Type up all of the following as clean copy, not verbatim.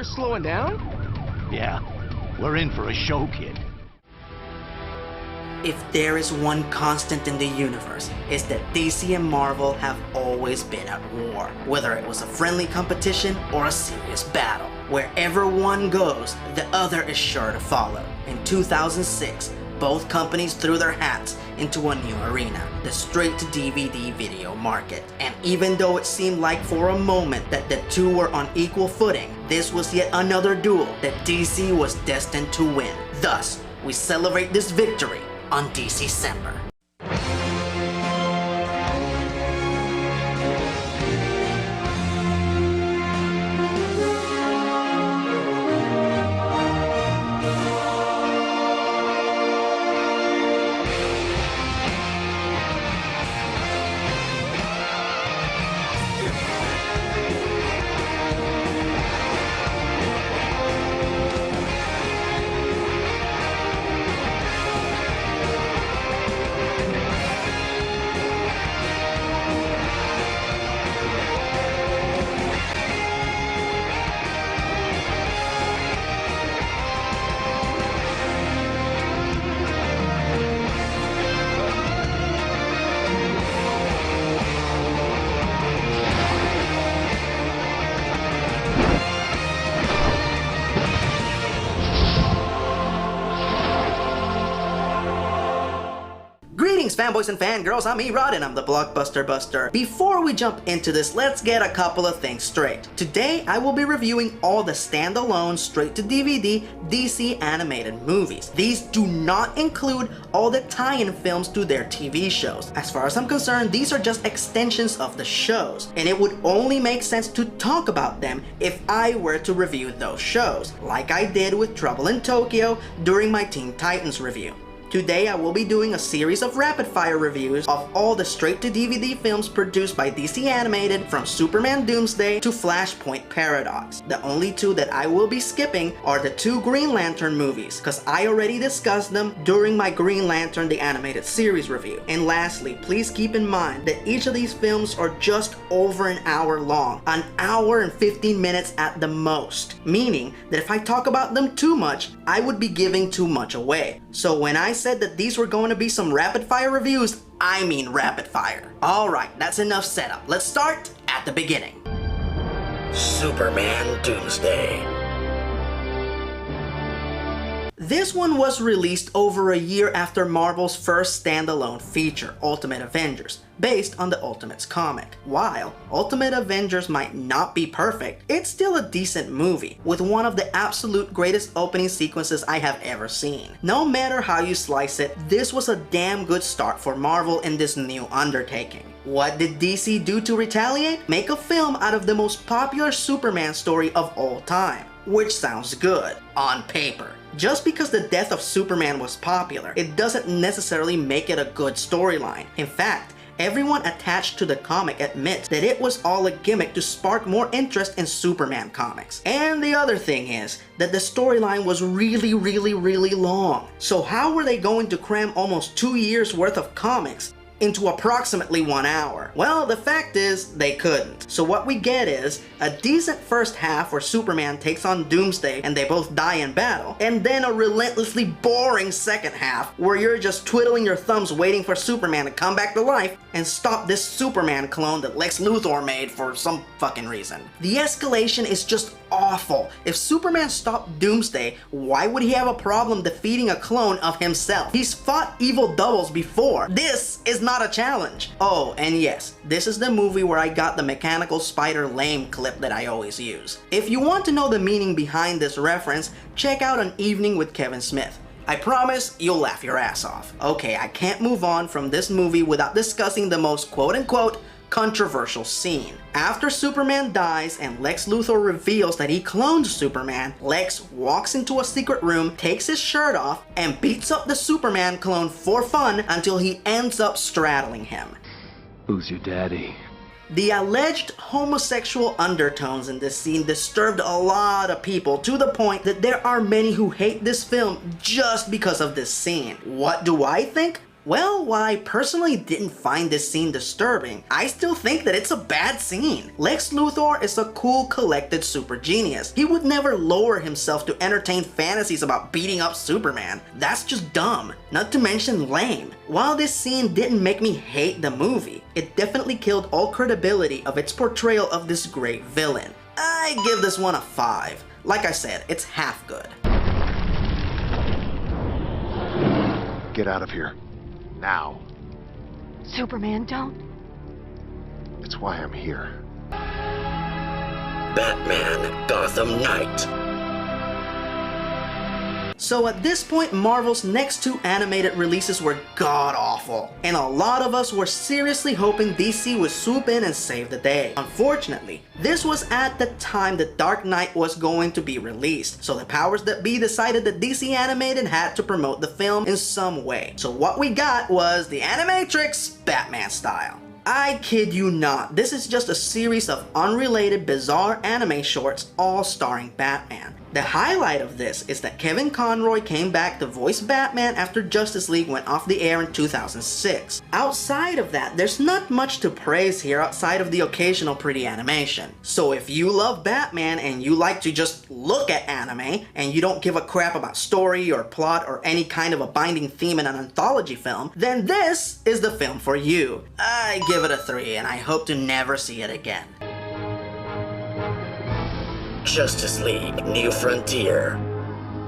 slowing down? Yeah, we're in for a show, kid. If there is one constant in the universe, it's that DC and Marvel have always been at war. Whether it was a friendly competition or a serious battle. Wherever one goes, the other is sure to follow. In 2006, both companies threw their hats into a new arena, the straight-to-DVD video market. And even though it seemed like for a moment that the two were on equal footing, this was yet another duel that DC was destined to win. Thus, we celebrate this victory on DC-cember. Fanboys and fangirls, I'm Erod and I'm the Blockbuster Buster. Before we jump into this, let's get a couple of things straight. Today, I will be reviewing all the standalone, straight-to-DVD DC animated movies. These do not include all the tie-in films to their TV shows. As far as I'm concerned, these are just extensions of the shows, and it would only make sense to talk about them if I were to review those shows, like I did with Trouble in Tokyo during my Teen Titans review. Today I will be doing a series of rapid-fire reviews of all the straight-to-DVD films produced by DC Animated, from Superman Doomsday to Flashpoint Paradox. The only two that I will be skipping are the two Green Lantern movies, cause I already discussed them during my Green Lantern the Animated Series review. And lastly, please keep in mind that each of these films are just over an hour long, an hour and 15 minutes at the most, meaning that if I talk about them too much, I would be giving too much away. So when I said that these were going to be some rapid fire reviews, I mean rapid fire. Alright, that's enough setup. Let's start at the beginning. Superman Doomsday. This one was released over a year after Marvel's first standalone feature, Ultimate Avengers, based on the Ultimates comic. While Ultimate Avengers might not be perfect, it's still a decent movie, with one of the absolute greatest opening sequences I have ever seen. No matter how you slice it, this was a damn good start for Marvel in this new undertaking. What did DC do to retaliate? Make a film out of the most popular Superman story of all time. Which sounds good, on paper. Just because the death of Superman was popular, it doesn't necessarily make it a good storyline. In fact, everyone attached to the comic admits that it was all a gimmick to spark more interest in Superman comics. And the other thing is that the storyline was really long. So how were they going to cram almost 2 years worth of comics into approximately 1 hour? Well, the fact is, they couldn't. So what we get is a decent first half where Superman takes on Doomsday and they both die in battle, and then a relentlessly boring second half where you're just twiddling your thumbs waiting for Superman to come back to life and stop this Superman clone that Lex Luthor made for some fucking reason. The escalation is just awful. If Superman stopped Doomsday, why would he have a problem defeating a clone of himself? He's fought evil doubles before. This is not a challenge. Oh, and yes, this is the movie where I got the mechanical spider lame clip that I always use. If you want to know the meaning behind this reference, check out An Evening with Kevin Smith. I promise you'll laugh your ass off. Okay, I can't move on from this movie without discussing the most quote-unquote controversial scene. After Superman dies and Lex Luthor reveals that he cloned Superman, Lex walks into a secret room, takes his shirt off, and beats up the Superman clone for fun until he ends up straddling him. Who's your daddy? The alleged homosexual undertones in this scene disturbed a lot of people, to the point that there are many who hate this film just because of this scene. What do I think? Well, while I personally didn't find this scene disturbing, I still think that it's a bad scene. Lex Luthor is a cool, collected super genius. He would never lower himself to entertain fantasies about beating up Superman. That's just dumb, not to mention lame. While this scene didn't make me hate the movie, it definitely killed all credibility of its portrayal of this great villain. I give this one a 5. Like I said, it's half good. Get out of here. Now. Superman, don't. It's why I'm here. Batman Gotham Knight. So at this point, Marvel's next 2 animated releases were god-awful, and a lot of us were seriously hoping DC would swoop in and save the day. Unfortunately, this was at the time The Dark Knight was going to be released, so the powers that be decided that DC Animated had to promote the film in some way. So what we got was the Animatrix Batman style. I kid you not, this is just a series of unrelated bizarre anime shorts all starring Batman. The highlight of this is that Kevin Conroy came back to voice Batman after Justice League went off the air in 2006. Outside of that, there's not much to praise here outside of the occasional pretty animation. So if you love Batman and you like to just look at anime, and you don't give a crap about story or plot or any kind of a binding theme in an anthology film, then this is the film for you. I give it a 3 and I hope to never see it again. Justice League New Frontier.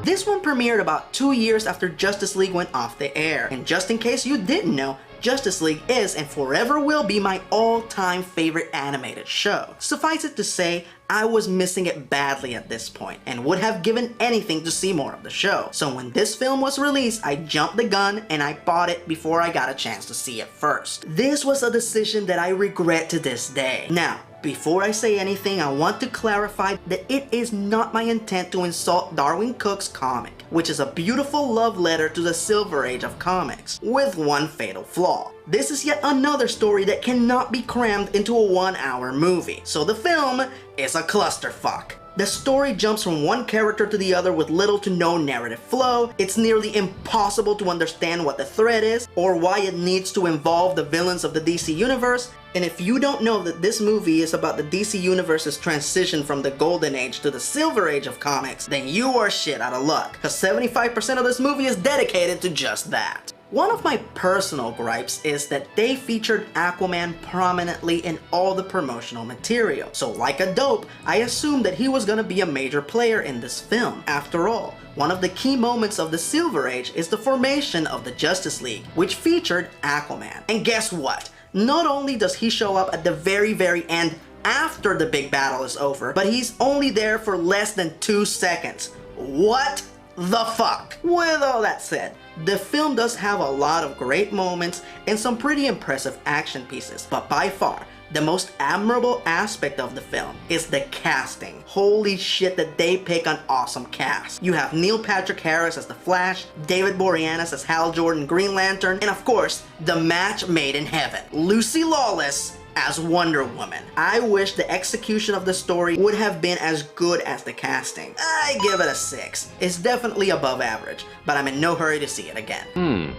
This one premiered about 2 years after Justice League went off the air, and just in case you didn't know, Justice League is and forever will be my all-time favorite animated show. Suffice it to say, I was missing it badly at this point, and would have given anything to see more of the show. So when this film was released, I jumped the gun and I bought it before I got a chance to see it first. This was a decision that I regret to this day. Now, before I say anything, I want to clarify that it is not my intent to insult Darwin Cook's comic, which is a beautiful love letter to the Silver Age of comics, with one fatal flaw. This is yet another story that cannot be crammed into a 1-hour movie, so the film is a clusterfuck. The story jumps from one character to the other with little to no narrative flow. It's nearly impossible to understand what the thread is, or why it needs to involve the villains of the DC Universe. And if you don't know that this movie is about the DC Universe's transition from the Golden Age to the Silver Age of comics, then you are shit out of luck, because 75% of this movie is dedicated to just that. One of my personal gripes is that they featured Aquaman prominently in all the promotional material. So like a dope, I assumed that he was gonna be a major player in this film. After all, one of the key moments of the Silver Age is the formation of the Justice League, which featured Aquaman. And guess what? Not only does he show up at the very end after the big battle is over, but he's only there for less than 2 seconds. What the fuck? With all that said, the film does have a lot of great moments and some pretty impressive action pieces, but by far, the most admirable aspect of the film is the casting. Holy shit that they pick an awesome cast. You have Neil Patrick Harris as the Flash, David Boreanaz as Hal Jordan Green Lantern, and of course, the match made in heaven, Lucy Lawless as Wonder Woman. I wish the execution of the story would have been as good as the casting. I give it a 6. It's definitely above average, but I'm in no hurry to see it again.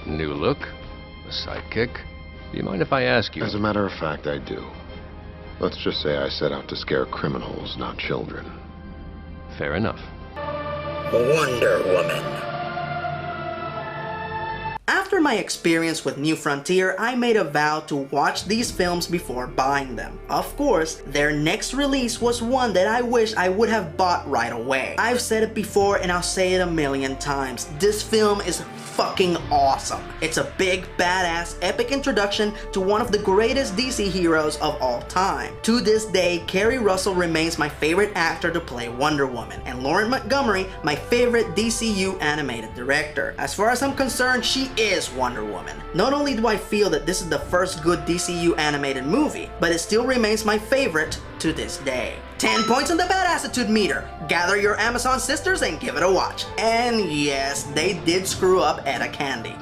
New look? A sidekick? Do you mind if I ask you? As a matter of fact, I do. Let's just say I set out to scare criminals, not children. Fair enough. Wonder Woman. After my experience with New Frontier, I made a vow to watch these films before buying them. Of course, their next release was one that I wish I would have bought right away. I've said it before and I'll say it a million times. This film is fucking awesome. It's a big, badass, epic introduction to one of the greatest DC heroes of all time. To this day, Kerry Russell remains my favorite actor to play Wonder Woman, and Lauren Montgomery my favorite DCU animated director. As far as I'm concerned, she is Wonder Woman. Not only do I feel that this is the first good DCU animated movie, but it still remains my favorite to this day. 10 points on the Badassitude meter. Gather your Amazon sisters and give it a watch. And yes, they did screw up Etta Candy,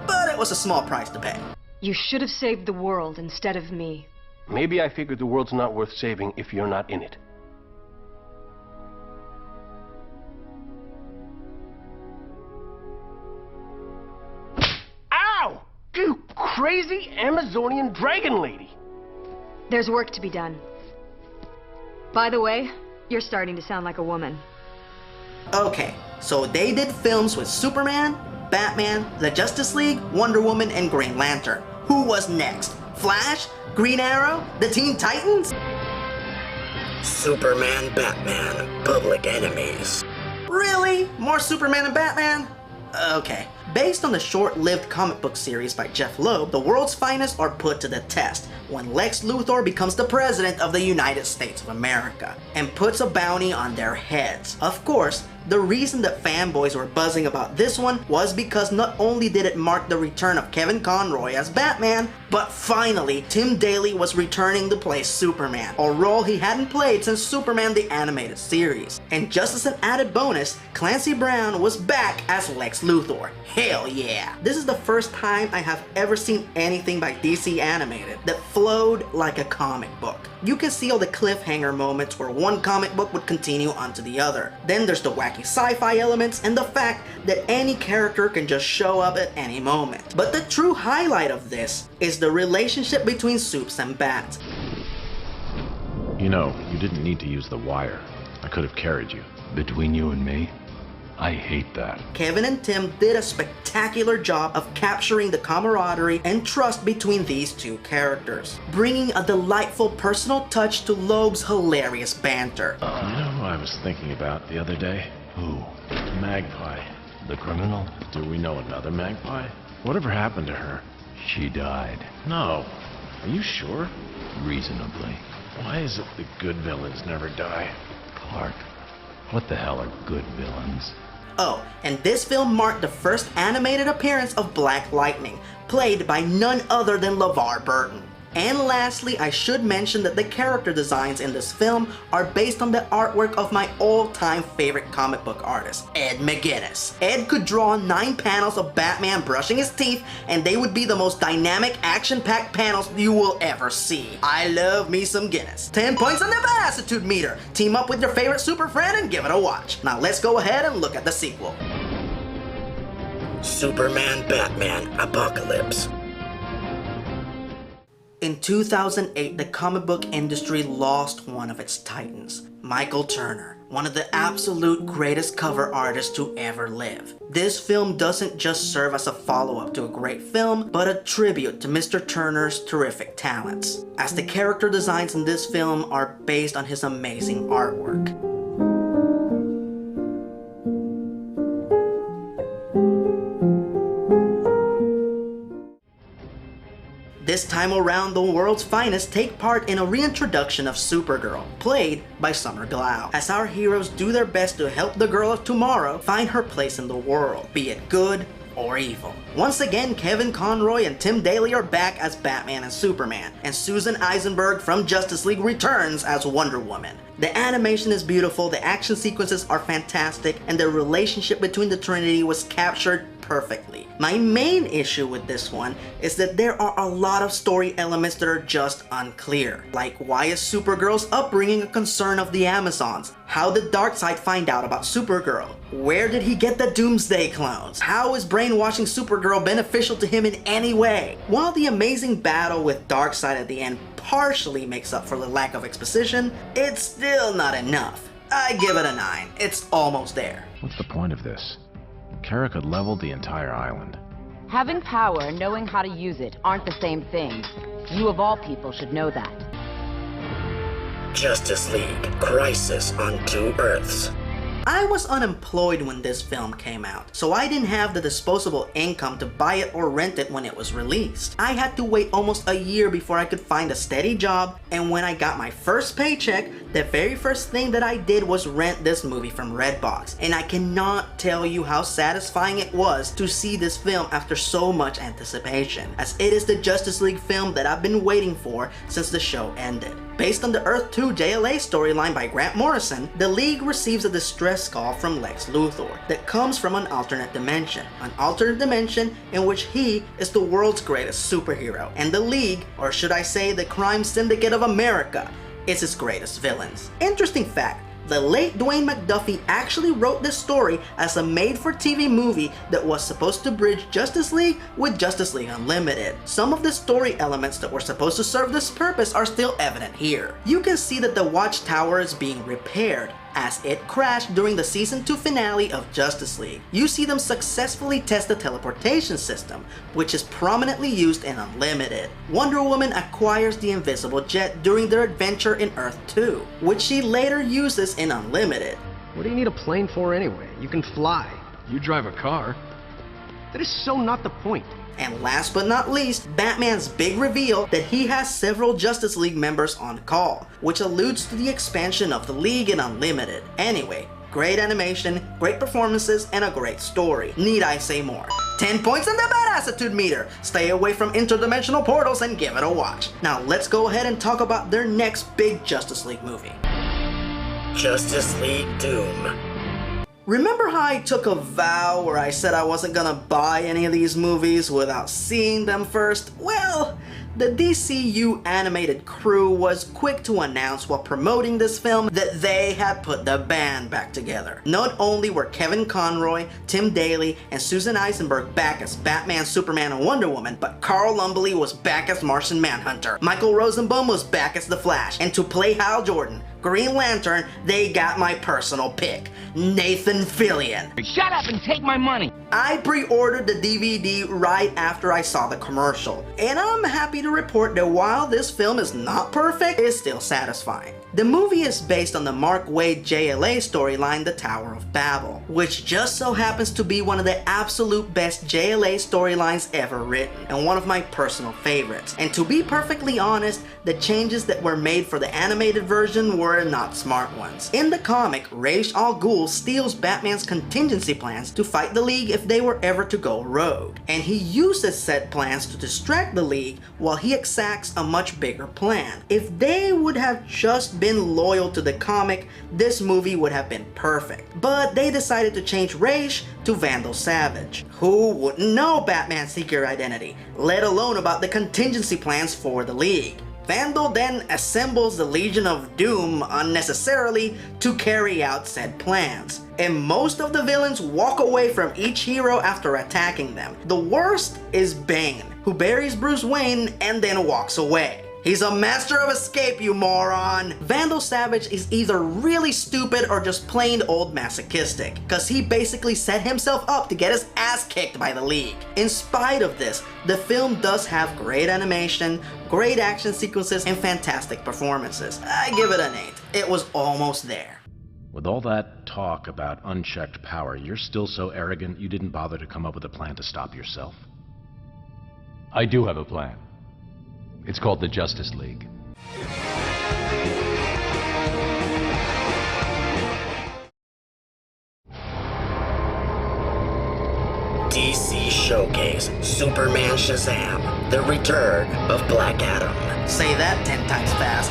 but it was a small price to pay. You should have saved the world instead of me. Maybe I figured the world's not worth saving if you're not in it. Ow! crazy Amazonian dragon lady. There's work to be done. By the way, you're starting to sound like a woman. Okay, so they did films with Superman, Batman, the Justice League, Wonder Woman, and Green Lantern. Who was next? Flash? Green Arrow? The Teen Titans? Superman, Batman, public enemies. Really? More Superman and Batman? Okay. Based on the short-lived comic book series by Jeff Loeb, the world's finest are put to the test when Lex Luthor becomes the President of the United States of America and puts a bounty on their heads. Of course, the reason that fanboys were buzzing about this one was because not only did it mark the return of Kevin Conroy as Batman, but finally, Tim Daly was returning to play Superman, a role he hadn't played since Superman the Animated Series. And just as an added bonus, Clancy Brown was back as Lex Luthor. Hell yeah! This is the first time I have ever seen anything by DC Animated that flowed like a comic book. You can see all the cliffhanger moments where one comic book would continue onto the other. Then there's the wacky sci-fi elements and the fact that any character can just show up at any moment. But the true highlight of this is the relationship between Supes and Bats. You know, you didn't need to use the wire. I could have carried you. Between you and me, I hate that. Kevin and Tim did a spectacular job of capturing the camaraderie and trust between these two characters, bringing a delightful personal touch to Loeb's hilarious banter. You know who I was thinking about the other day? Who? Magpie. The criminal? Do we know another Magpie? Whatever happened to her? She died. No. Are you sure? Reasonably. Why is it the good villains never die? Clark, what the hell are good villains? Oh, and this film marked the first animated appearance of Black Lightning, played by none other than LeVar Burton. And lastly, I should mention that the character designs in this film are based on the artwork of my all-time favorite comic book artist, Ed McGuinness. Ed could draw 9 panels of Batman brushing his teeth, and they would be the most dynamic, action-packed panels you will ever see. I love me some Guinness. 10 points on the Bassitude meter. Team up with your favorite super friend and give it a watch. Now let's go ahead and look at the sequel. Superman, Batman, Apocalypse. In 2008, the comic book industry lost one of its titans, Michael Turner, one of the absolute greatest cover artists to ever live. This film doesn't just serve as a follow-up to a great film, but a tribute to Mr. Turner's terrific talents, as the character designs in this film are based on his amazing artwork. This time around, the world's finest take part in a reintroduction of Supergirl, played by Summer Glau, as our heroes do their best to help the girl of tomorrow find her place in the world, be it good or evil. Once again, Kevin Conroy and Tim Daly are back as Batman and Superman, and Susan Eisenberg from Justice League returns as Wonder Woman. The animation is beautiful, the action sequences are fantastic, and the relationship between the Trinity was captured perfectly. My main issue with this one is that there are a lot of story elements that are just unclear. Like, why is Supergirl's upbringing a concern of the Amazons? How did Darkseid find out about Supergirl? Where did he get the Doomsday clones? How is brainwashing Supergirl beneficial to him in any way? While the amazing battle with Darkseid at the end partially makes up for the lack of exposition, it's still not enough. I give it a 9. It's almost there. What's the point of this? Kara could level the entire island. Having power and knowing how to use it aren't the same thing. You of all people should know that. Justice League, Crisis on 2 Earths. I was unemployed when this film came out, so I didn't have the disposable income to buy it or rent it when it was released. I had to wait almost a year before I could find a steady job, and when I got my first paycheck, the very first thing that I did was rent this movie from Redbox, and I cannot tell you how satisfying it was to see this film after so much anticipation, as it is the Justice League film that I've been waiting for since the show ended. Based on the Earth 2 JLA storyline by Grant Morrison, the League receives a distress call from Lex Luthor that comes from an alternate dimension in which he is the world's greatest superhero, and the League, or should I say the Crime Syndicate of America, is his greatest villains. Interesting fact, The late Dwayne McDuffie actually wrote this story as a made-for-TV movie that was supposed to bridge Justice League with Justice League Unlimited. Some of the story elements that were supposed to serve this purpose are still evident here. You can see that the Watchtower is being repaired, as it crashed during the Season 2 finale of Justice League. You see them successfully test the teleportation system, which is prominently used in Unlimited. Wonder Woman acquires the invisible jet during their adventure in Earth 2, which she later uses in Unlimited. What do you need a plane for anyway? You can fly. You drive a car. That is so not the point. And last but not least, Batman's big reveal that he has several Justice League members on call, which alludes to the expansion of the League in Unlimited. Anyway, great animation, great performances, and a great story. Need I say more? 10 points on the Badassitude meter! Stay away from interdimensional portals and give it a watch. Now let's go ahead and talk about their next big Justice League movie. Justice League Doom. Remember how I took a vow where I said I wasn't gonna buy any of these movies without seeing them first? Well, the DCU animated crew was quick to announce while promoting this film that they had put the band back together. Not only were Kevin Conroy, Tim Daly, and Susan Eisenberg back as Batman, Superman, and Wonder Woman, but Carl Lumbly was back as Martian Manhunter, Michael Rosenbaum was back as The Flash, and to play Hal Jordan, Green Lantern, they got my personal pick, Nathan Fillion. Shut up and take my money! I pre-ordered the DVD right after I saw the commercial, and I'm happy to report that while this film is not perfect, it's still satisfying. The movie is based on the Mark Waid JLA storyline, The Tower of Babel, which just so happens to be one of the absolute best JLA storylines ever written, and one of my personal favorites. And to be perfectly honest, the changes that were made for the animated version were not smart ones. In the comic, Ra's al Ghul steals Batman's contingency plans to fight the League if they were ever to go rogue, and he uses said plans to distract the League while he exacts a much bigger plan. If they would have just been loyal to the comic, this movie would have been perfect. But they decided to change Ra's to Vandal Savage. Who wouldn't know Batman's secret identity, let alone about the contingency plans for the League? Vandal then assembles the Legion of Doom unnecessarily to carry out said plans, and most of the villains walk away from each hero after attacking them. The worst is Bane, who buries Bruce Wayne and then walks away. He's a master of escape, you moron! Vandal Savage is either really stupid or just plain old masochistic, cause he basically set himself up to get his ass kicked by the League. In spite of this, the film does have great animation, great action sequences, and fantastic performances. I give it an 8. It was almost there. With all that talk about unchecked power, you're still so arrogant you didn't bother to come up with a plan to stop yourself. I do have a plan. It's called the Justice League. DC Showcase Superman Shazam, The Return of Black Adam. Say that 10 times fast.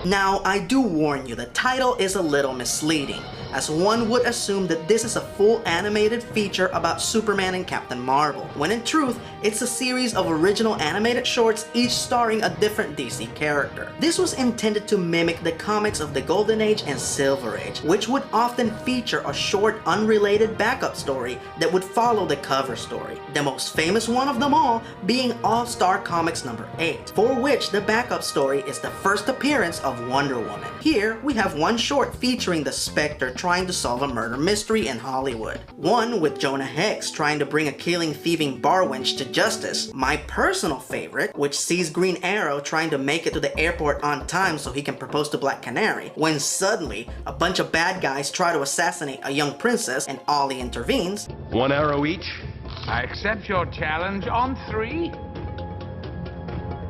Now, I do warn you, the title is a little misleading, as one would assume that this is a full animated feature about Superman and Captain Marvel, when in truth, it's a series of original animated shorts, each starring a different DC character. This was intended to mimic the comics of the Golden Age and Silver Age, which would often feature a short, unrelated backup story that would follow the cover story. The most famous one of them all being All-Star Comics number 8, for which the backup story is the first appearance of Wonder Woman. Here, we have one short featuring the Spectre trying to solve a murder mystery in Hollywood. One with Jonah Hex trying to bring a killing, thieving bar wench to justice. My personal favorite, which sees Green Arrow trying to make it to the airport on time so he can propose to Black Canary, when suddenly, a bunch of bad guys try to assassinate a young princess and Ollie intervenes. 1 arrow each. I accept your challenge on 3.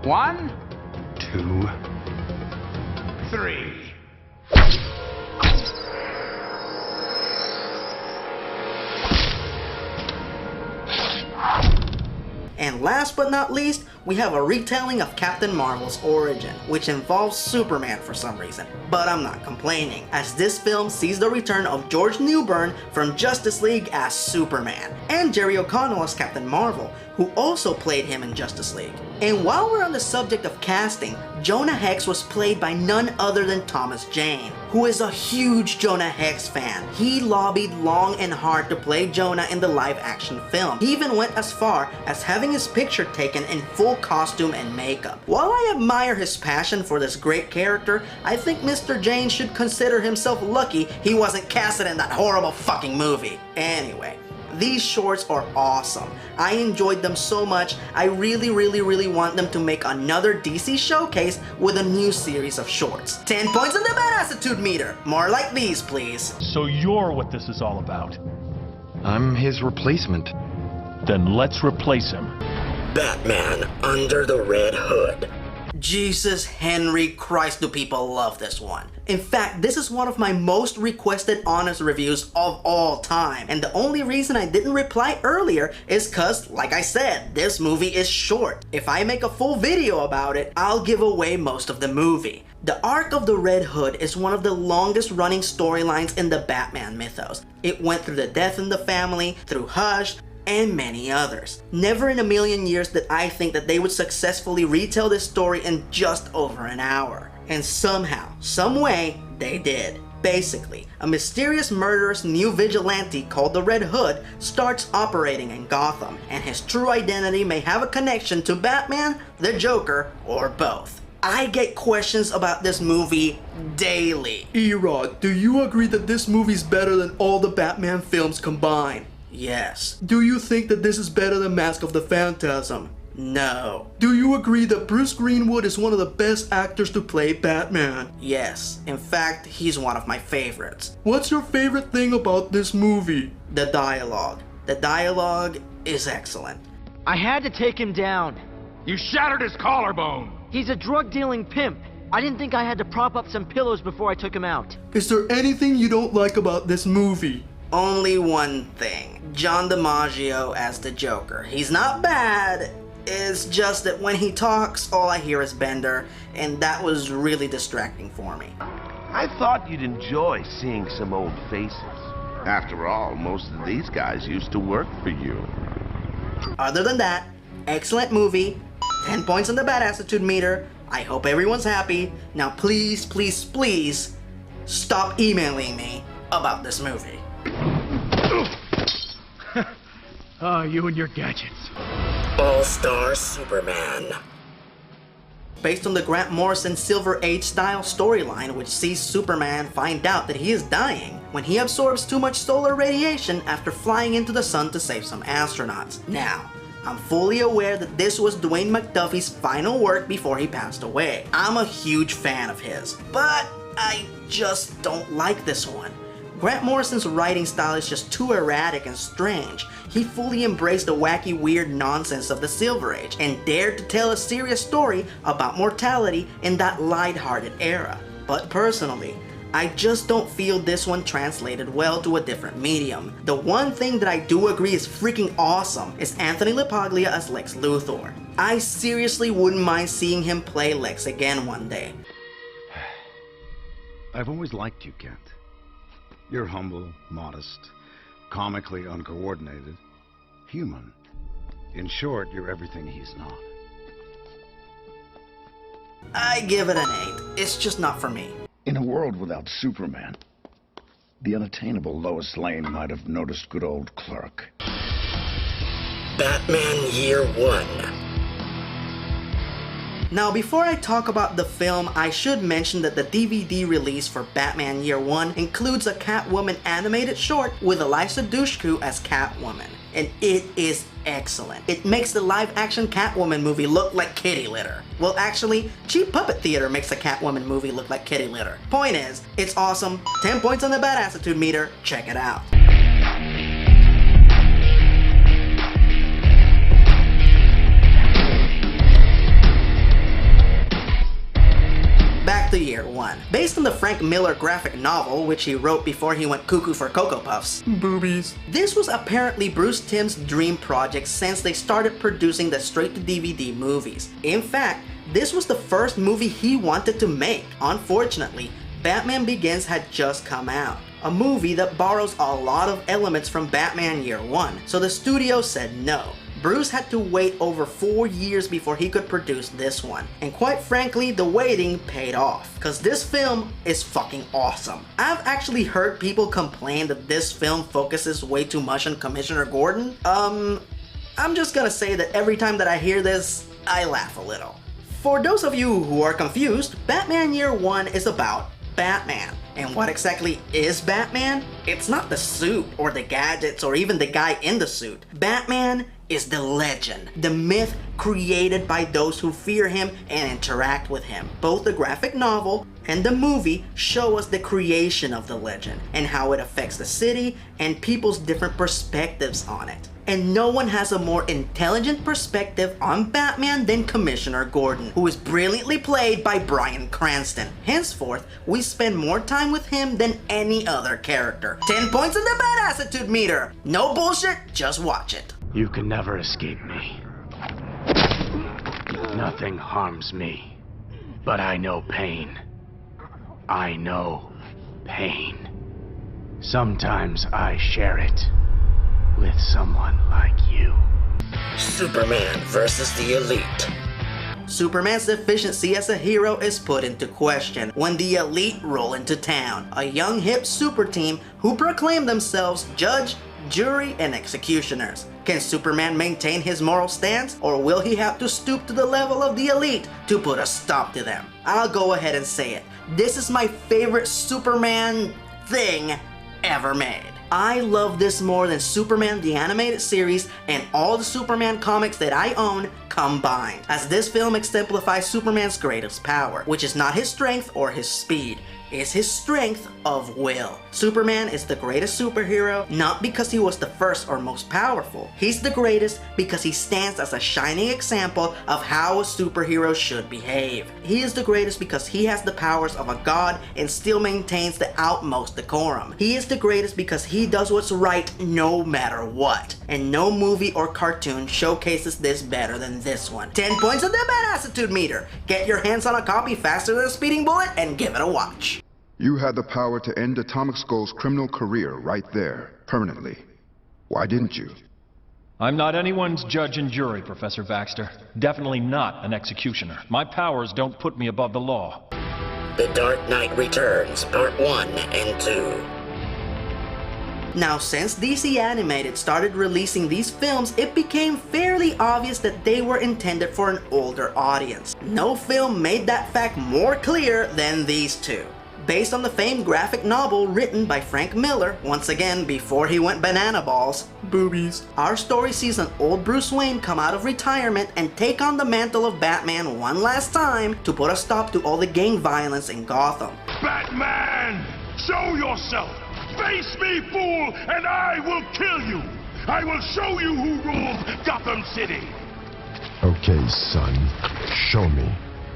1, 2, 3. And last but not least, we have a retelling of Captain Marvel's origin, which involves Superman for some reason. But I'm not complaining, as this film sees the return of George Newbern from Justice League as Superman, and Jerry O'Connell as Captain Marvel, who also played him in Justice League. And while we're on the subject of casting, Jonah Hex was played by none other than Thomas Jane, who is a huge Jonah Hex fan. He lobbied long and hard to play Jonah in the live-action film. He even went as far as having his picture taken in full costume and makeup. While I admire his passion for this great character, I think Mr. Jane should consider himself lucky he wasn't casted in that horrible fucking movie. Anyway, these shorts are awesome. I enjoyed them so much, I really want them to make another DC showcase with a new series of shorts. 10 points on the badassitude meter. More like these, please. So you're what this is all about. I'm his replacement. Then let's replace him. Batman Under the Red Hood. Jesus Henry Christ, do people love this one. In fact, this is one of my most requested honest reviews of all time, and the only reason I didn't reply earlier is cause, like I said, this movie is short. If I make a full video about it, I'll give away most of the movie. The arc of the Red Hood is one of the longest running storylines in the Batman mythos. It went through the death in the family, through Hush, and many others. Never in a million years did I think that they would successfully retell this story in just over an hour. And somehow, someway, they did. Basically, a mysterious murderous new vigilante called the Red Hood starts operating in Gotham, and his true identity may have a connection to Batman, the Joker, or both. I get questions about this movie daily. Erod, do you agree that this movie's better than all the Batman films combined? Yes. Do you think that this is better than Mask of the Phantasm? No. Do you agree that Bruce Greenwood is one of the best actors to play Batman? Yes. In fact, he's one of my favorites. What's your favorite thing about this movie? The dialogue. The dialogue is excellent. I had to take him down. You shattered his collarbone. He's a drug-dealing pimp. I didn't think I had to prop up some pillows before I took him out. Is there anything you don't like about this movie? Only one thing. John DiMaggio as the Joker. He's not bad. It's just that when he talks, all I hear is Bender, and that was really distracting for me. I thought you'd enjoy seeing some old faces. After all, most of these guys used to work for you. Other than that, excellent movie, 10 points on the badassitude meter. I hope everyone's happy. Now please, please, please, stop emailing me about this movie. You and your gadgets. All-Star Superman. Based on the Grant Morrison Silver Age style storyline, which sees Superman find out that he is dying when he absorbs too much solar radiation after flying into the sun to save some astronauts. Now, I'm fully aware that this was Dwayne McDuffie's final work before he passed away. I'm a huge fan of his, but I just don't like this one. Grant Morrison's writing style is just too erratic and strange. He fully embraced the wacky, weird nonsense of the Silver Age and dared to tell a serious story about mortality in that lighthearted era. But personally, I just don't feel this one translated well to a different medium. The one thing that I do agree is freaking awesome is Anthony LaPaglia as Lex Luthor. I seriously wouldn't mind seeing him play Lex again one day. I've always liked you, Kent. You're humble, modest, comically uncoordinated, human. In short, you're everything he's not. I give it an 8. It's just not for me. In a world without Superman, the unattainable Lois Lane might have noticed good old Clark. Batman Year One. Now, before I talk about the film, I should mention that the DVD release for Batman Year One includes a Catwoman animated short with Eliza Dushku as Catwoman, and it is excellent. It makes the live-action Catwoman movie look like kitty litter. Well, actually, Cheap Puppet Theater makes the Catwoman movie look like kitty litter. Point is, it's awesome. 10 points on the badassitude meter. Check it out. Back to Year One. Based on the Frank Miller graphic novel, which he wrote before he went cuckoo for Cocoa Puffs. Boobies. This was apparently Bruce Timm's dream project since they started producing the straight-to-DVD movies. In fact, this was the first movie he wanted to make. Unfortunately, Batman Begins had just come out, a movie that borrows a lot of elements from Batman Year One, so the studio said no. Bruce had to wait over 4 years before he could produce this one. And quite frankly, the waiting paid off, cause this film is fucking awesome. I've actually heard people complain that this film focuses way too much on Commissioner Gordon. I'm just gonna say that every time that I hear this, I laugh a little. For those of you who are confused, Batman Year One is about Batman. And what exactly is Batman? It's not the suit or the gadgets or even the guy in the suit. Batman is the legend, the myth created by those who fear him and interact with him. Both the graphic novel and the movie show us the creation of the legend and how it affects the city and people's different perspectives on it. And no one has a more intelligent perspective on Batman than Commissioner Gordon, who is brilliantly played by Bryan Cranston. Henceforth, we spend more time with him than any other character. 10 points in the badassitude meter. No bullshit, just watch it. You can never escape me. Nothing harms me, but I know pain. I know pain. Sometimes I share it with someone like you. Superman versus the Elite. Superman's efficiency as a hero is put into question when the Elite roll into town, a young hip super team who proclaim themselves judge, jury, and executioners. Can Superman maintain his moral stance, or will he have to stoop to the level of the Elite to put a stop to them? I'll go ahead and say it. This is my favorite Superman thing ever made. I love this more than Superman the animated series and all the Superman comics that I own combined, as this film exemplifies Superman's greatest power, which is not his strength or his speed. Is his strength of will. Superman is the greatest superhero not because he was the first or most powerful. He's the greatest because he stands as a shining example of how a superhero should behave. He is the greatest because he has the powers of a god and still maintains the utmost decorum. He is the greatest because he does what's right no matter what. And no movie or cartoon showcases this better than this one. 10 points on the badassitude meter. Get your hands on a copy faster than a speeding bullet and give it a watch. You had the power to end Atomic Skull's criminal career right there, permanently. Why didn't you? I'm not anyone's judge and jury, Professor Baxter. Definitely not an executioner. My powers don't put me above the law. The Dark Knight Returns, Part 1 and 2. Now, since DC Animated started releasing these films, it became fairly obvious that they were intended for an older audience. No film made that fact more clear than these two. Based on the famed graphic novel written by Frank Miller, once again before he went banana balls, boobies, our story sees an old Bruce Wayne come out of retirement and take on the mantle of Batman one last time to put a stop to all the gang violence in Gotham. Batman! Show yourself! Face me, fool, and I will kill you! I will show you who rules Gotham City! Okay, son. Show me.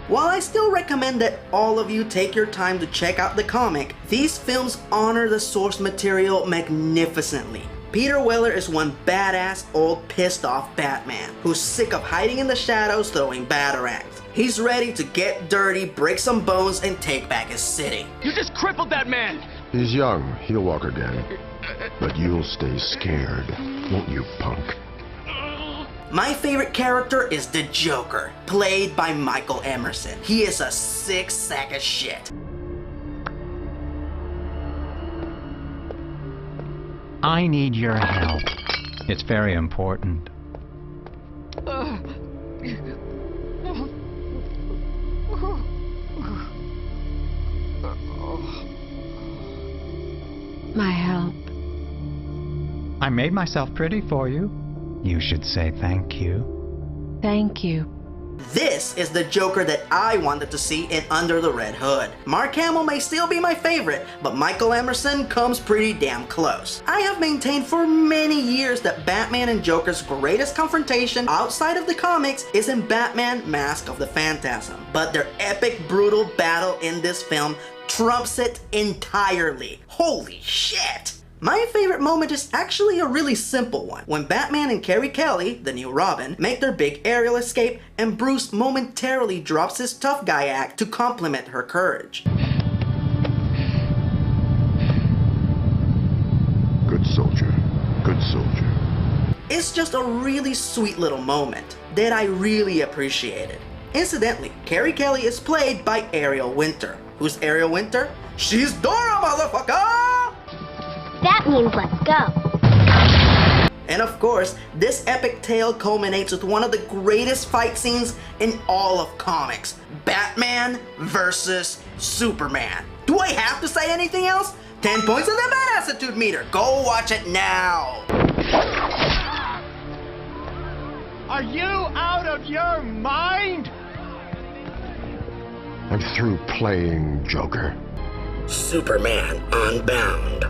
While I still recommend that all of you take your time to check out the comic, these films honor the source material magnificently. Peter Weller is one badass, old, pissed off Batman who's sick of hiding in the shadows throwing batarangs. He's ready to get dirty, break some bones, and take back his city. You just crippled that man! He's young. He'll walk again. But you'll stay scared, won't you, punk? My favorite character is the Joker, played by Michael Emerson. He is a sick sack of shit. I need your help. It's very important. My help. I made myself pretty for you. You should say thank you. Thank you. This is the Joker that I wanted to see in Under the Red Hood. Mark Hamill may still be my favorite, but Michael Emerson comes pretty damn close. I have maintained for many years that Batman and Joker's greatest confrontation outside of the comics is in Batman: Mask of the Phantasm. But their epic, brutal battle in this film trumps it entirely. Holy shit! My favorite moment is actually a really simple one, when Batman and Carrie Kelly, the new Robin, make their big aerial escape and Bruce momentarily drops his tough guy act to complement her courage. Good soldier. Good soldier. It's just a really sweet little moment that I really appreciated. Incidentally, Carrie Kelly is played by Ariel Winter. Who's Ariel Winter? She's Dora, motherfucker! That means let's go. And of course, this epic tale culminates with one of the greatest fight scenes in all of comics. Batman versus Superman. Do I have to say anything else? 10 points on the badassitude meter. Go watch it now. Are you out of your mind? I'm through playing Joker. Superman Unbound.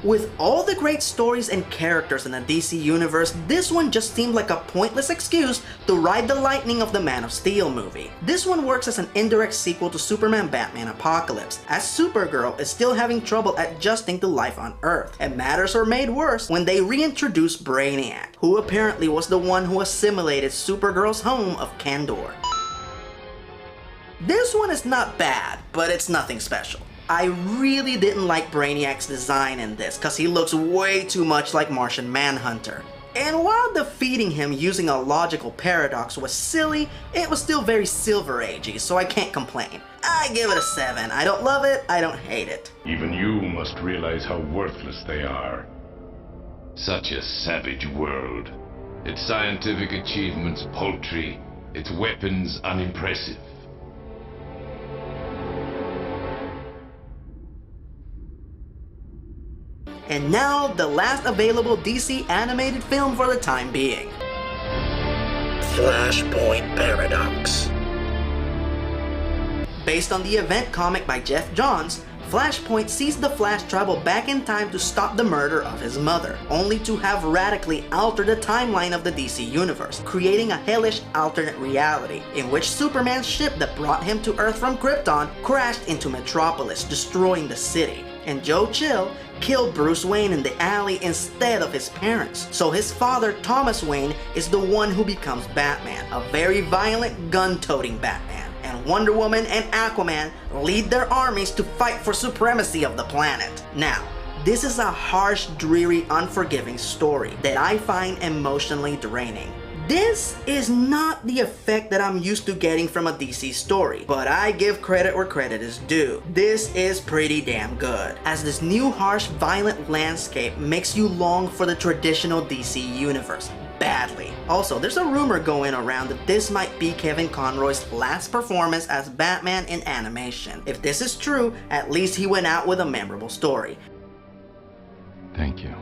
With all the great stories and characters in the DC universe, this one just seemed like a pointless excuse to ride the lightning of the Man of Steel movie. This one works as an indirect sequel to Superman Batman Apocalypse, as Supergirl is still having trouble adjusting to life on Earth, and matters are made worse when they reintroduce Brainiac, who apparently was the one who assimilated Supergirl's home of Kandor. This one is not bad, but it's nothing special. I really didn't like Brainiac's design in this, cause he looks way too much like Martian Manhunter. And while defeating him using a logical paradox was silly, it was still very Silver Agey, so I can't complain. I give it a 7. I don't love it, I don't hate it. Even you must realize how worthless they are. Such a savage world. Its scientific achievements paltry, its weapons unimpressive. And now, the last available DC animated film for the time being. Flashpoint Paradox. Based on the event comic by Jeff Johns, Flashpoint sees the Flash travel back in time to stop the murder of his mother, only to have radically altered the timeline of the DC universe, creating a hellish alternate reality, in which Superman's ship that brought him to Earth from Krypton crashed into Metropolis, destroying the city. And Joe Chill killed Bruce Wayne in the alley instead of his parents. So his father, Thomas Wayne, is the one who becomes Batman, a very violent, gun-toting Batman. And Wonder Woman and Aquaman lead their armies to fight for supremacy of the planet. Now, this is a harsh, dreary, unforgiving story that I find emotionally draining. This is not the effect that I'm used to getting from a DC story, but I give credit where credit is due. This is pretty damn good, as this new harsh, violent landscape makes you long for the traditional DC universe. Badly. Also, there's a rumor going around that this might be Kevin Conroy's last performance as Batman in animation. If this is true, at least he went out with a memorable story. Thank you.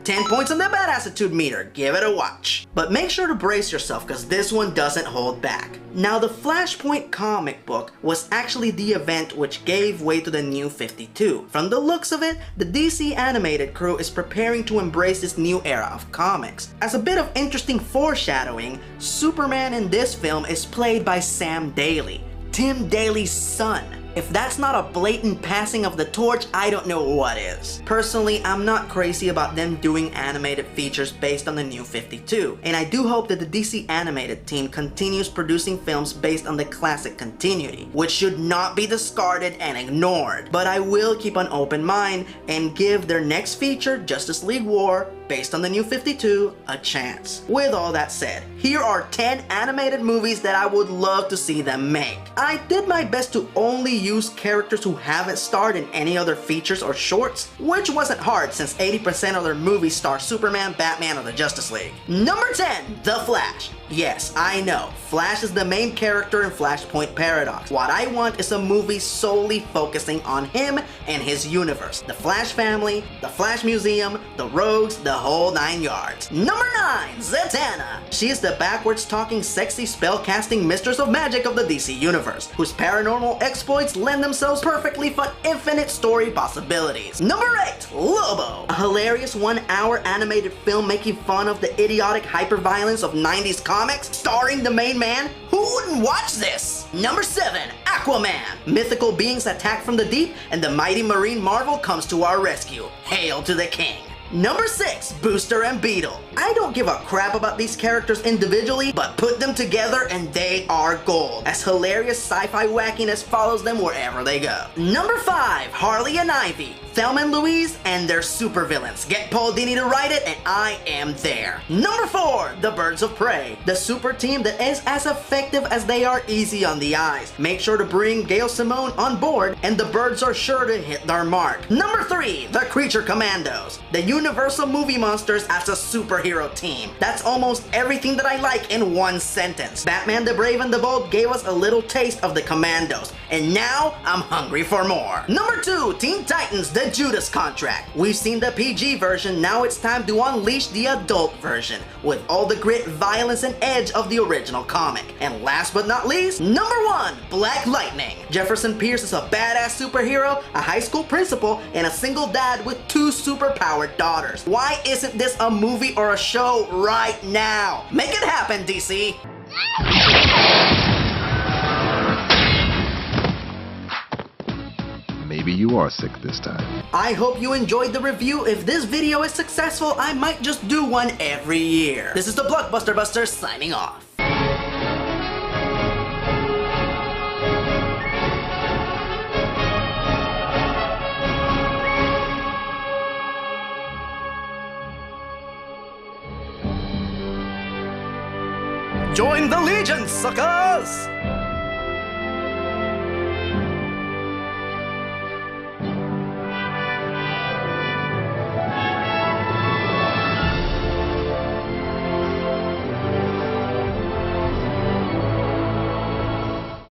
10 points on the badassitude meter, give it a watch. But make sure to brace yourself, cause this one doesn't hold back. Now, the Flashpoint comic book was actually the event which gave way to the New 52. From the looks of it, the DC animated crew is preparing to embrace this new era of comics. As a bit of interesting foreshadowing, Superman in this film is played by Sam Daly, Tim Daly's son. If that's not a blatant passing of the torch, I don't know what is. Personally, I'm not crazy about them doing animated features based on the New 52, and I do hope that the DC animated team continues producing films based on the classic continuity, which should not be discarded and ignored. But I will keep an open mind and give their next feature, Justice League War, based on the New 52, a chance. With all that said, here are 10 animated movies that I would love to see them make. I did my best to only use characters who haven't starred in any other features or shorts, which wasn't hard since 80% of their movies star Superman, Batman, or the Justice League. Number 10, The Flash. Yes, I know, Flash is the main character in Flashpoint Paradox. What I want is a movie solely focusing on him and his universe. The Flash family, the Flash Museum, the Rogues, the whole 9 yards. Number 9, Zatanna. She is the backwards talking sexy spell-casting mistress of magic of the DC universe, whose paranormal exploits lend themselves perfectly for infinite story possibilities. Number 8, Lobo. A hilarious 1-hour animated film making fun of the idiotic hyperviolence of 90s comics, starring the main man. Who wouldn't watch this? Number 7, Aquaman. Mythical beings attack from the deep and the mighty marine marvel comes to our rescue. Hail to the king. Number 6, Booster and Beetle. I don't give a crap about these characters individually, but put them together and they are gold, as hilarious sci-fi wackiness follows them wherever they go. Number 5, Harley and Ivy. Thelma and Louise and their supervillains. Get Paul Dini to write it and I am there. Number 4, the Birds of Prey. The super team that is as effective as they are easy on the eyes. Make sure to bring Gail Simone on board and the birds are sure to hit their mark. Number 3, the Creature Commandos. The Universal movie monsters as a superhero team. That's almost everything that I like in one sentence. Batman the Brave and the Bold gave us a little taste of the Commandos, and now I'm hungry for more. Number 2, Teen Titans, the Judas Contract. We've seen the PG version, now it's time to unleash the adult version with all the grit, violence, and edge of the original comic. And last but not least, number 1, Black Lightning. Jefferson Pierce is a badass superhero, a high school principal, and a single dad with 2 superpowered daughters. Why isn't this a movie or a show right now? Make it happen, DC! Maybe you are sick this time. I hope you enjoyed the review. If this video is successful, I might just do one every year. This is the Blockbuster Buster signing off. Join the Legion, suckers!